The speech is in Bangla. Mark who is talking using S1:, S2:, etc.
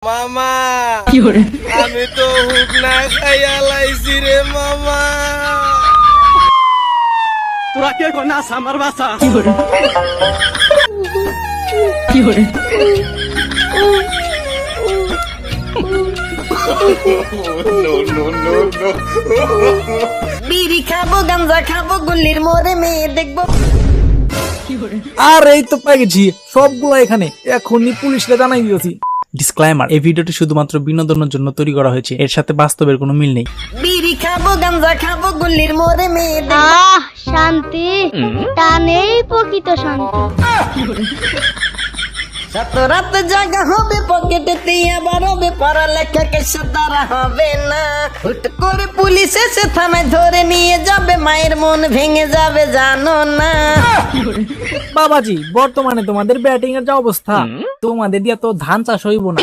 S1: মামা আমি তো হুক না খাইয়া লাইছি রে মামা।
S2: তোরা কে নাচ আমার বাসা
S3: বিড়ি খাবো গাঞ্জা খাবো গুল্লির মোড়ে মেয়ে দেখবো।
S4: আর এই তো পেয়ে গেছি সবগুলো এখানে, এখনই পুলিশরা জানাই দিয়েছি। ডিসক্লেমার, এই ভিডিওটি শুধুমাত্র বিনোদনের জন্য তৈরি করা হয়েছে, এর সাথে বাস্তবের কোনো মিল নেই।
S3: বিড়ি খাবো গাঞ্জা খাবো গুল্লির মোড়ে মেয়ে দেখবো।
S5: আহ শান্তি টানেই প্রকৃত শান্তি।
S3: সাত রাত জাগা হবে পকেটে আবার হবে পড়ালেখা কেসে দ্বারা হবে না। হুট করে পুলিশ এসে থানায় ধরে নিয়ে যাবে, মায়ের মন ভেঙে যাবে জানো না।
S4: বাবাজি, বর্তমানে তোমাদের ব্যাটিং এর যা অবস্থা, তোমাদের দিয়ে তো ধান চাষ হইব না।